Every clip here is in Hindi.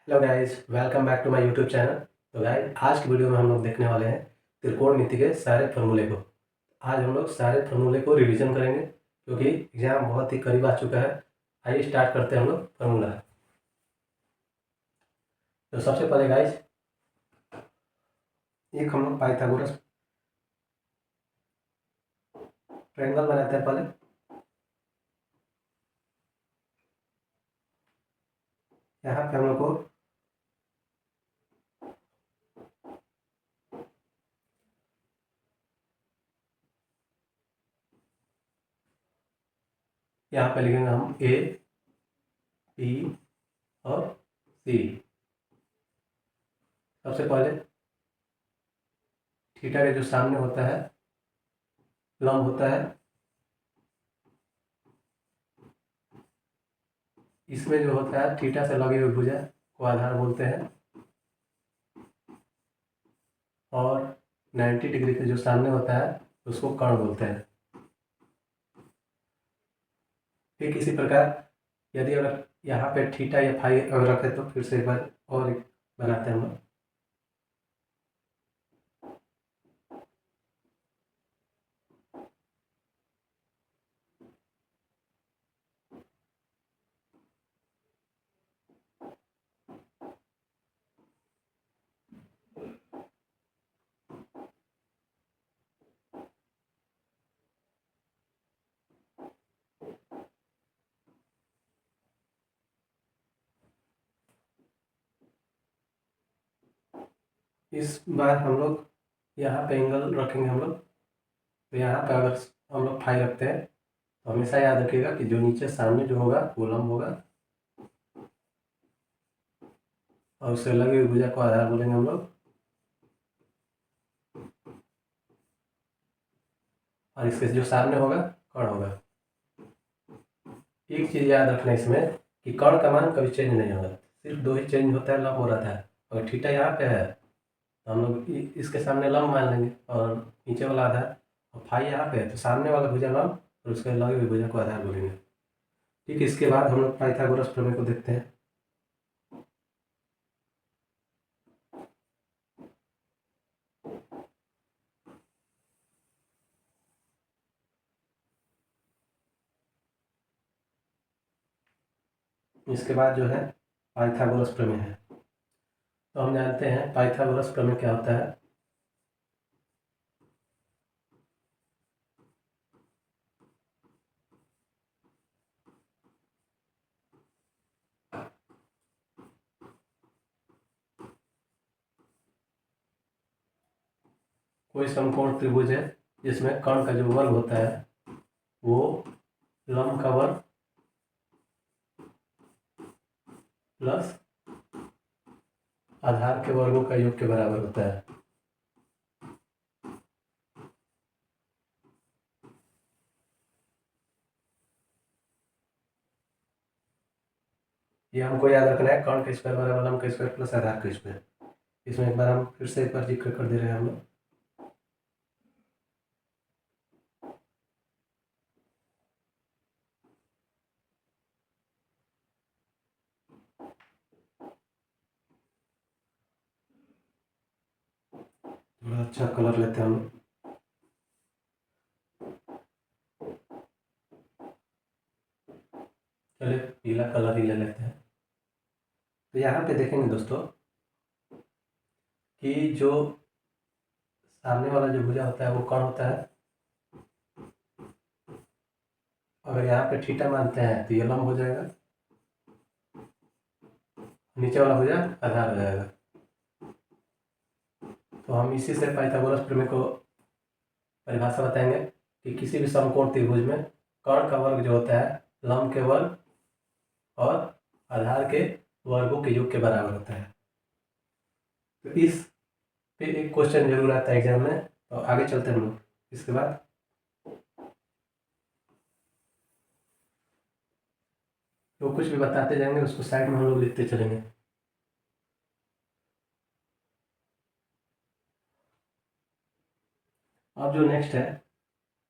Hello guys, welcome back to my YouTube channel. तो गाइस, आज की वीडियो में हम लोग देखने वाले हैं त्रिकोणमिति के सारे फार्मूले को। आज हम लोग सारे फार्मूले को रिवीजन करेंगे क्योंकि एग्जाम बहुत ही करीब आ चुका है। आइए स्टार्ट करते हैं हम लोग फार्मूला। तो सबसे पहले गाइस, एक हम लोग पाइथागोरस ट्रायंगल बनाते हैं। पहले यहाँ पे हम लोग को यहाँ पे लिखेंगे हम ए, बी और सी। सबसे पहले थीटा के जो सामने होता है लंब होता है, इसमें जो होता है थीटा से लगी हुई भुजा को आधार बोलते हैं। और 90 डिग्री के जो सामने होता है उसको कर्ण बोलते हैं। ठीक इसी प्रकार यदि अगर यहाँ पे थीटा या फाई अगर रखे तो फिर से एक बार और एक बनाते हैं हम लोग। इस बार हम लोग यहाँ पे एंगल रखेंगे हम लोग। तो यहाँ पे अगर हम लोग फाई रखते हैं तो हमेशा याद रखिएगा कि जो नीचे सामने जो होगा वो लंब होगा और उससे लगी हुई भुजा को आधार बोलेंगे हम लोग। और इसके जो सामने होगा कर्ण होगा। एक चीज़ याद रखना इसमें कि कर्ण का मान कभी चेंज नहीं होगा, सिर्फ दो ही चेंज होता है, लंब हो रहा था। अगर थीटा यहाँ पे है तो हम लोग इसके सामने लंब मान लेंगे और नीचे वाला आधार। और फाई यहाँ पे है तो सामने वाला भुजा लंब और उसके लगे हुए भुजा को आधार बोलेंगे। ठीक, इसके बाद हम लोग पाइथागोरस प्रमेय को देखते हैं। इसके बाद जो है पाइथागोरस प्रमेय है। तो हम जानते हैं पाइथागोरस प्रमेय क्या होता है। कोई समकोण त्रिभुज है जिसमें कर्ण का जो वर्ग होता है वो लंब का वर्ग प्लस आधार के वर्गों का योग के बराबर होता है। ये हमको याद रखना है, कर्ण का स्क्वायर बराबर लंब का स्क्वायर प्लस आधार का स्क्वायर। इसमें एक बार हम फिर से एक बार जिक्र कर दे रहे हैं हम लोग। थोड़ा अच्छा कलर लेते हैं हम लोग। चलिए पीला कलर ही ले लेते हैं। तो यहाँ पे देखेंगे दोस्तों कि जो सामने वाला जो भुजा होता है वो कर्ण होता है। अगर यहाँ पे थीटा मानते हैं तो ये लंब हो जाएगा, नीचे वाला भुजा आधार हो जाएगा। तो हम इसी से पाइथागोरस प्रमेय को परिभाषा बताएंगे कि किसी भी समकोण त्रिभुज में कर्ण का वर्ग जो होता है लंब के वर्ग और आधार के वर्गों के योग के बराबर होता है। तो इस पे एक क्वेश्चन जरूर आता है एग्जाम में। तो आगे चलते हैं हम लोग। इसके बाद जो कुछ भी बताते जाएंगे उसको साइड में हम लोग लिखते चलेंगे। अब जो नेक्स्ट है,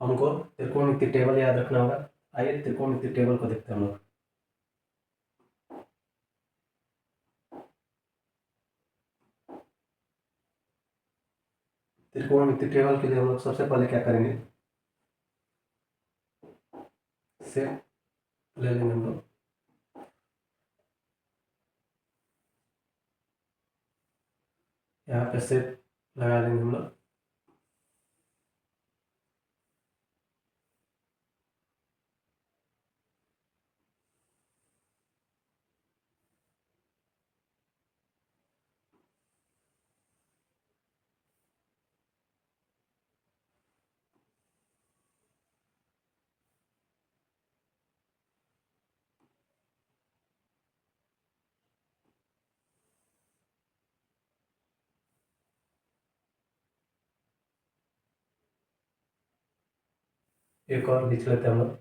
हमको त्रिकोणमिति टेबल याद रखना होगा। आइए त्रिकोणमिति टेबल को देखते हैं हम लोग। त्रिकोणमिति टेबल के लिए हम लोग सबसे पहले क्या करेंगे, सेप ले लेंगे हम लोग। यहाँ पे सेप लगा लेंगे हम लोग। एक और खींच लेते हैं हम लोग।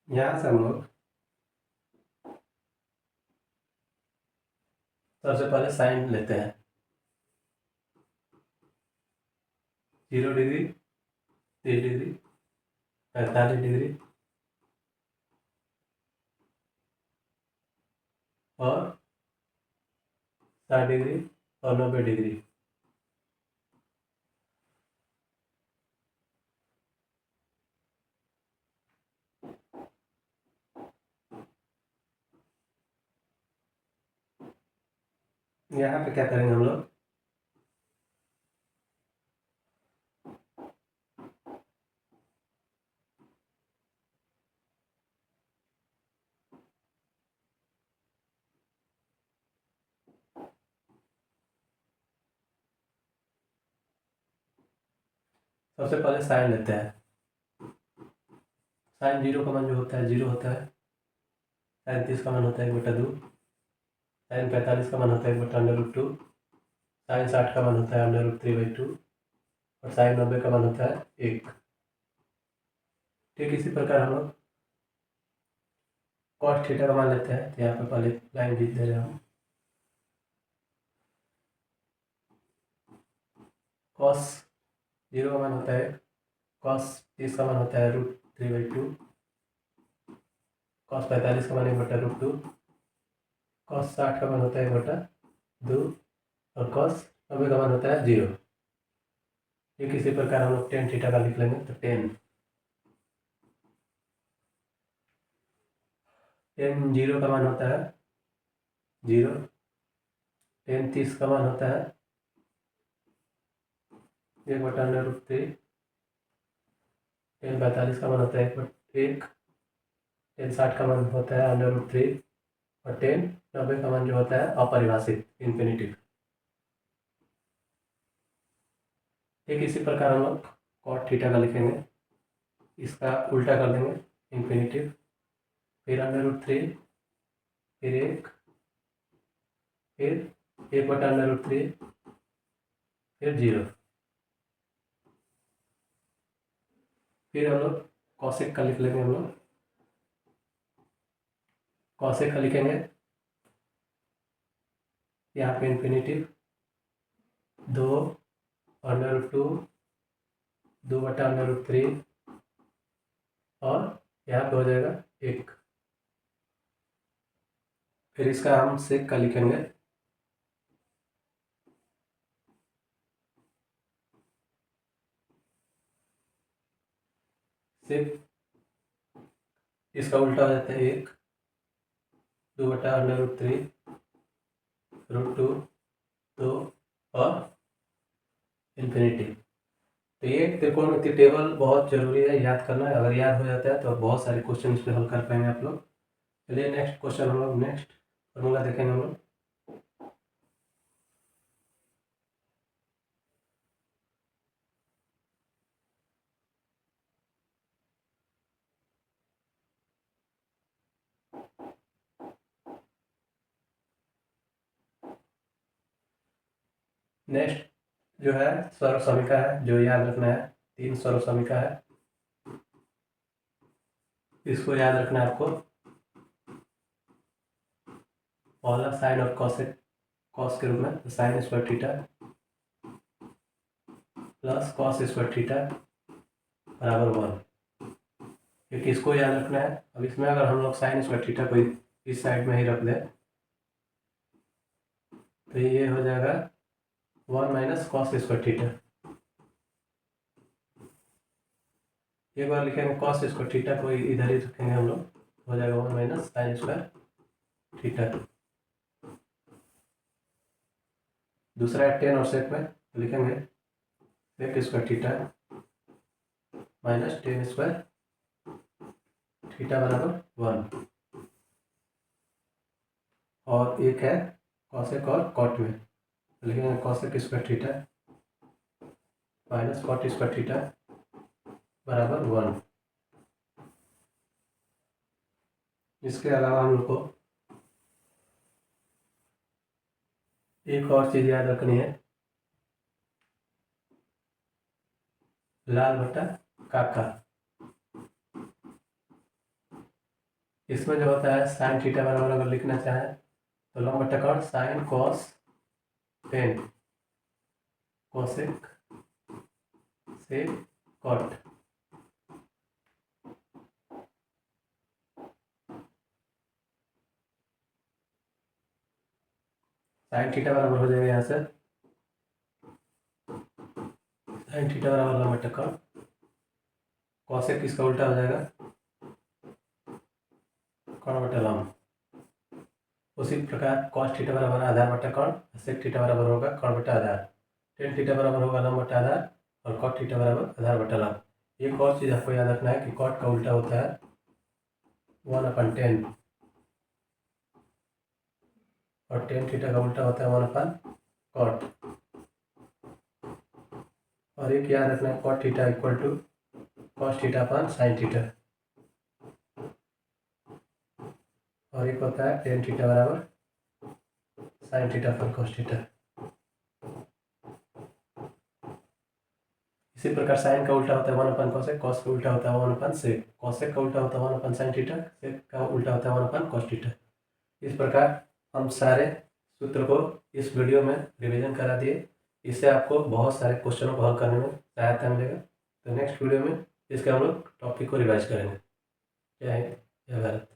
यहाँ से हम लोग सबसे पहले साइन लेते हैं। 0 डिग्री, 30 डिग्री, 45 डिग्री और 60 डिग्री और 90 डिग्री। यहाँ पे क्या करेंगे हम लोग, सबसे पहले साइन लेते हैं। साइन 0 का मान जो होता है 0 होता है। साइन 30 का मान होता है 1/2। साइन 45 का मान होता है 1/√2। साइन 60 का मान होता है √3/2 और साइन 90 का मान होता है 1। ठीक इसी प्रकार हम लोग कॉस थीटा का मान लेते हैं। तो यहाँ पे पहले लाइन खींच दे रहे हैं हम। कॉस 0 का मान होता है, कॉस 30 का मान होता है √3/2। कॉस 45 का मान 1/√2। कॉस 60 का मान होता है 1/2 और कॉस 90 का मान होता है 0। ठीक इसी प्रकार हम लोग टेन थीटा का लिख लेंगे। तो टेन 0 का मान होता है 0। टेन 30 का मान होता है 1/√3। टेन 45 का मान होता है 1। टेन 60 का मान होता है √3 और टेन 90 का मान जो होता है अपरिभाषित, इन्फिनिटिव। ठीक इसी प्रकार हम लोग कॉट थीटा का लिखेंगे। इसका उल्टा कर देंगे, इन्फिनिटिव, फिर √3, फिर 1, फिर 1/√3, फिर 0। फिर हम लोग कॉसेक का लिख लेंगे। हम लोग कॉसेक का लिखेंगे यहाँ पे इन्फिनिटिव 2/2, 2/√3 और यहाँ पे हो जाएगा 1। फिर इसका हम सेक का लिखेंगे। सेक इसका उल्टा हो जाता है 1, 2/√3, √2, 2 और इन्फिनिटी। तो ये त्रिकोणमिति टेबल बहुत जरूरी है याद करना। अगर याद हो जाता है तो बहुत सारे क्वेश्चन इस पे हल कर पाएंगे आप लोग। चलिए नेक्स्ट क्वेश्चन हम लोग नेक्स्ट फॉर्मूला देखेंगे हम लोग। नेक्स्ट जो है सर्व समीकरण है, जो याद रखना है, 3 सर्व समीकरण है, इसको याद रखना है आपको। पहला साइन और कॉस के रूप में, तो sine square theta plus cos square theta बराबर 1। क्योंकि इसको याद रखना है। अब इसमें अगर हम लोग साइन स्क्वायर थीटा को इस साइड में ही रख दें तो ये हो जाएगा 1 माइनस कॉस स्क्वायर थीटा। एक बार लिखेंगे कॉस स्क्वायर थीटा को इधर ही रखेंगे हम लोग, हो जाएगा 1 माइनस साइन स्क्वायर थीटा। दूसरा है टेन और सेक में, तो लिखेंगे sec square theta minus tan square theta बराबर 1। और एक है कॉसेक और कॉट में, तो लिखेंगे cosec square theta minus cot square theta बराबर 1। इसके अलावा हम लोग को एक और चीज़ याद रखनी है, लाल बटा काका। इसमें जो होता है साइन थीटा बराबर अगर लिखना चाहें तो लंब बटा cot sine cos tan cosec से कॉट। साइन थीटा बराबर हो जाएगा यहाँ से साइन थीटा बराबर लंब बटा कॉट, कोसेक इसका उल्टा हो जाएगा कॉट बटा लंब। उसी प्रकार कॉस थीटा बराबर आधार बटा कॉट, सेक थीटा बराबर होगा कॉट बटा आधार, टेन थीटा बराबर होगा लंब बटा आधार और कॉट थीटा बराबर आधार बटा लंब। एक और चीज़ आपको याद रखना है कि कॉट का उल्टा होता है 1/10 और टेन थीटा का उल्टा होता है 1/कॉट। और एक याद रखना है cot theta equal to cos theta upon sine theta, और एक होता है टेन थीटा बराबर sine theta upon cos theta. इसी प्रकार साइन का उल्टा होता है 1/कोसेक, कॉस का उल्टा होता है 1/सेक, कोसेक का उल्टा होता है 1/साइन थीटा, सेक का उल्टा होता है 1/कॉस थीटा। इस प्रकार हम सारे सूत्र को इस वीडियो में रिवीजन करा दिए। इससे आपको बहुत सारे क्वेश्चनों को हल करने में सहायता मिलेगा। तो नेक्स्ट वीडियो में इसके हम लोग टॉपिक को रिवाइज करेंगे। जय हिंद, जय भारत।